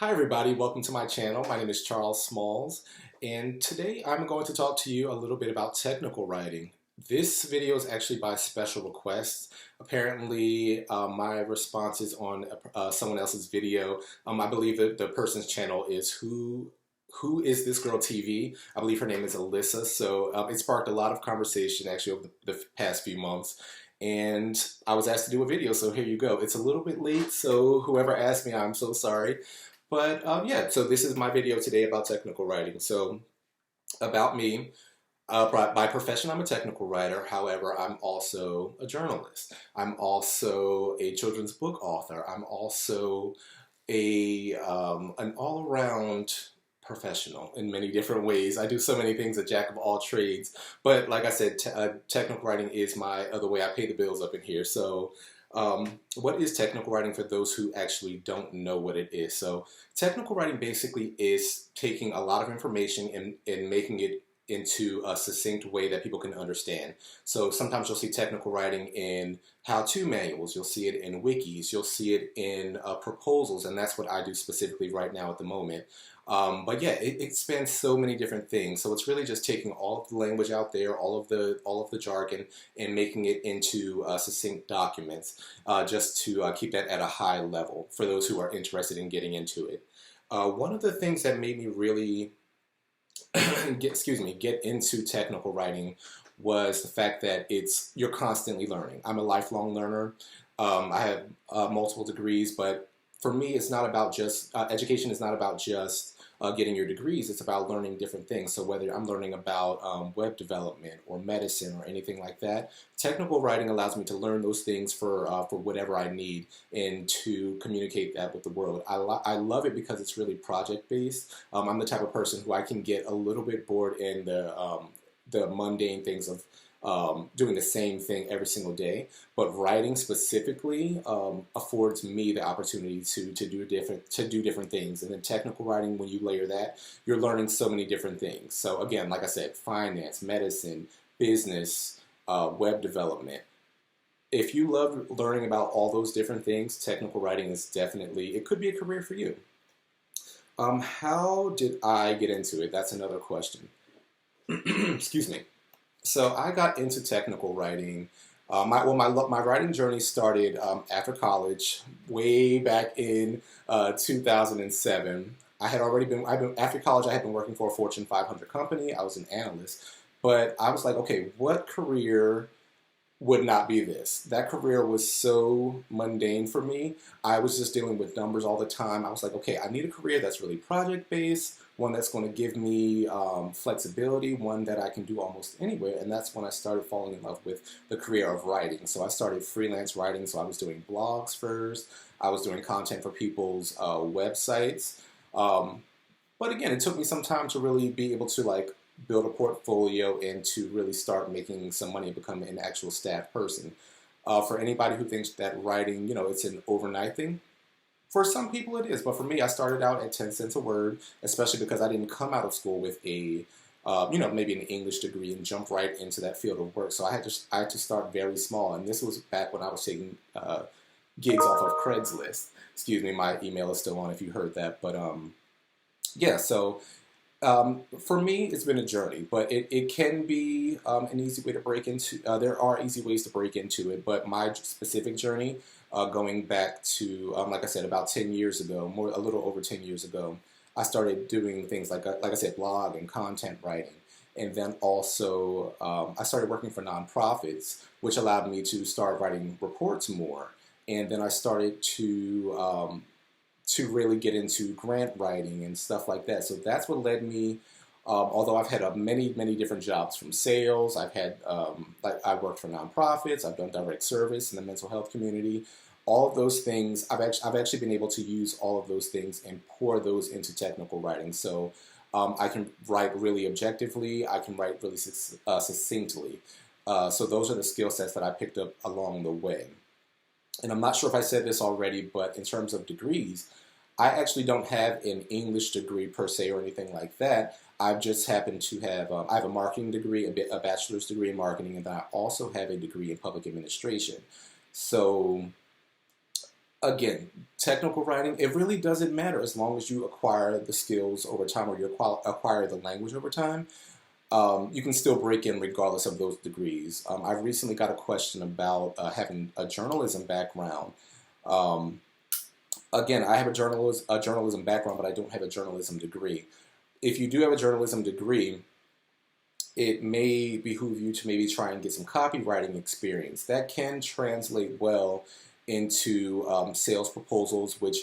Hi everybody, welcome to my channel. My name is Charles Smalls, and today I'm going to talk to you a little bit about technical writing. This video is actually by special request. Apparently, my response is on someone else's video. I believe that the person's channel is Who Is This Girl TV. I believe her name is Alyssa, so it sparked a lot of conversation actually over the past few months. And I was asked to do a video, so here you go. It's a little bit late, so whoever asked me, I'm so sorry. But yeah, so this is my video today about technical writing. So about me, by profession, I'm a technical writer. However, I'm also a journalist. I'm also a children's book author. I'm also an all-around professional in many different ways. I do so many things, a jack of all trades. But like I said, technical writing is my other way I pay the bills up in here. So what is technical writing for those who actually don't know what it is? So technical writing basically is taking a lot of information and making it into a succinct way that people can understand. So sometimes you'll see technical writing in how-to manuals, you'll see it in wikis, you'll see it in proposals, and that's what I do specifically right now at the moment. But yeah, it spans so many different things. So it's really just taking all of the language out there, all of the jargon, and making it into succinct documents, just to keep that at a high level for those who are interested in getting into it. One of the things that made me really get into technical writing was the fact that you're constantly learning. I'm a lifelong learner. I have multiple degrees, but for me, it's not about just education is not about just getting your degrees. It's about learning different things. So whether I'm learning about web development or medicine or anything like that, technical writing allows me to learn those things for whatever I need and to communicate that with the world. I love it because it's really project based. I'm the type of person who I can get a little bit bored in the mundane things of doing the same thing every single day, but writing specifically affords me the opportunity to do different things. And then technical writing, when you layer that, you're learning so many different things. So again, like I said, finance, medicine, business, web development. If you love learning about all those different things, technical writing is definitely, it could be a career for you. How did I get into it? That's another question. Excuse me. So I got into technical writing. My writing journey started after college, way back in 2007. After college. I had been working for a Fortune 500 company. I was an analyst, but I was like, okay, what career would not be this? That career was so mundane for me. I was just dealing with numbers all the time. I was like, okay, I need a career that's really project based, one that's going to give me flexibility, one that I can do almost anywhere. And that's when I started falling in love with the career of writing. So I started freelance writing. So I was doing blogs first. I was doing content for people's websites. But again, it took me some time to really be able to build a portfolio and to really start making some money and become an actual staff person. For anybody who thinks that writing, it's an overnight thing, for some people it is, but for me, I started out at 10 cents a word, especially because I didn't come out of school with maybe an English degree and jump right into that field of work. So I had to start very small, and this was back when I was taking gigs off of Craigslist. Excuse me, my email is still on if you heard that, but yeah, so for me, it's been a journey, but it can be an easy way to break into. There are easy ways to break into it, but my specific journey, going back to, like I said, about 10 years ago, a little over 10 years ago, I started doing things like I said, blog and content writing. And then also, I started working for nonprofits, which allowed me to start writing reports more. And then I started to really get into grant writing and stuff like that. So that's what led me, although I've had many, many different jobs, from sales, I've had, I worked for nonprofits, I've done direct service in the mental health community. All of those things, I've actually been able to use all of those things and pour those into technical writing. So I can write really objectively, I can write really succinctly. So those are the skill sets that I picked up along the way. And I'm not sure if I said this already, but in terms of degrees, I actually don't have an English degree per se or anything like that. I've just happened to have, I have a marketing degree, a bachelor's degree in marketing, and then I also have a degree in public administration. So again, technical writing, it really doesn't matter as long as you acquire the skills over time or you acquire the language over time. You can still break in regardless of those degrees. I recently got a question about having a journalism background. Um, Again, I have a journalism background, but I don't have a journalism degree. If you do have a journalism degree, it may behoove you to maybe try and get some copywriting experience. That can translate well into sales proposals, which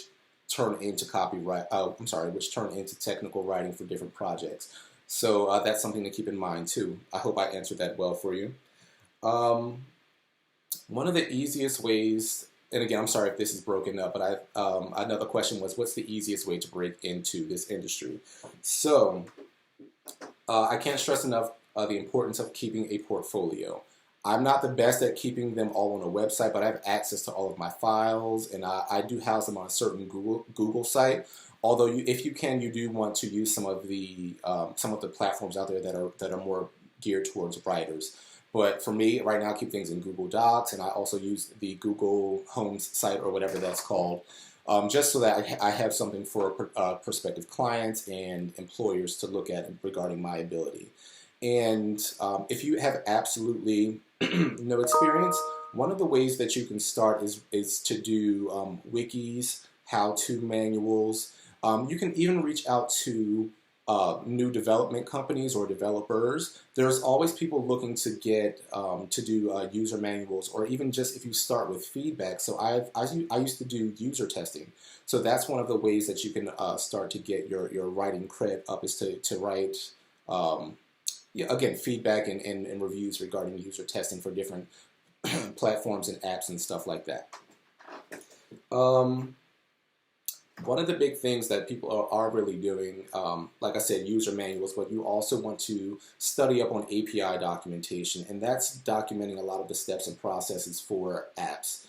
turn into which turn into technical writing for different projects. So that's something to keep in mind too. I hope I answered that well for you. Um, One of the easiest ways, and again, I'm sorry if this is broken up, but another question was, what's the easiest way to break into this industry? So I can't stress enough the importance of keeping a portfolio. I'm not the best at keeping them all on a website, but I have access to all of my files, and I do house them on a certain Google site. Although, if you can, you do want to use some of the platforms out there that are more geared towards writers. But for me, right now, I keep things in Google Docs, and I also use the Google Homes site or whatever that's called, just so that I have something for prospective clients and employers to look at regarding my ability. And if you have absolutely no experience, one of the ways that you can start is to do wikis, how-to manuals. You can even reach out to new development companies or developers. There's always people looking to get to do user manuals, or even just if you start with feedback. So I used to do user testing. So that's one of the ways that you can start to get your writing cred up, is to write yeah, again, feedback and reviews regarding user testing for different platforms and apps and stuff like that. Um, One of the big things that people are really doing, like I said, user manuals, but you also want to study up on API documentation, and that's documenting a lot of the steps and processes for apps.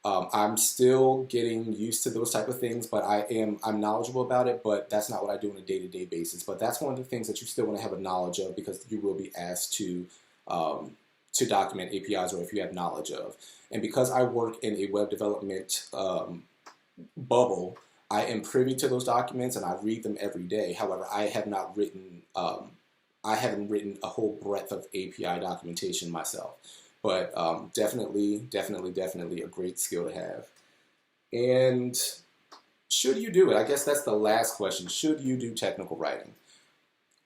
I'm still getting used to those type of things, but I'm knowledgeable about it, but that's not what I do on a day-to-day basis. But that's one of the things that you still want to have a knowledge of, because you will be asked to document APIs, or if you have knowledge of. And because I work in a web development bubble, I am privy to those documents and I read them every day. However, I haven't written a whole breadth of API documentation myself. But definitely a great skill to have. And should you do it? I guess that's the last question. Should you do technical writing?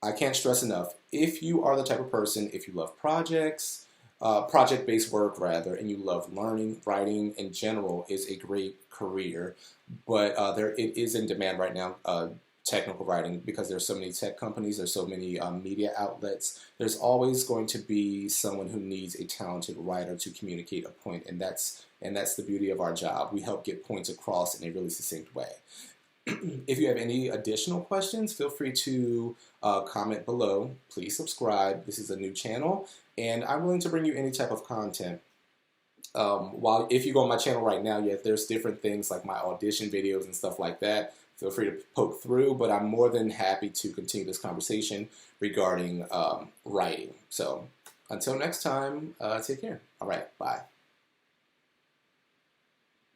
I can't stress enough. If you are the type of person, if you love project-based work rather, and you love learning, writing in general is a great career. But it is in demand right now. Technical writing, because there's so many tech companies, there's so many media outlets. There's always going to be someone who needs a talented writer to communicate a point, and that's the beauty of our job. We help get points across in a really succinct way. If you have any additional questions, feel free to comment below. Please subscribe. This is a new channel, and I'm willing to bring you any type of content. While if you go on my channel right now, yeah, there's different things like my audition videos and stuff like that. Feel free to poke through, but I'm more than happy to continue this conversation regarding writing. So until next time, take care. All right, bye.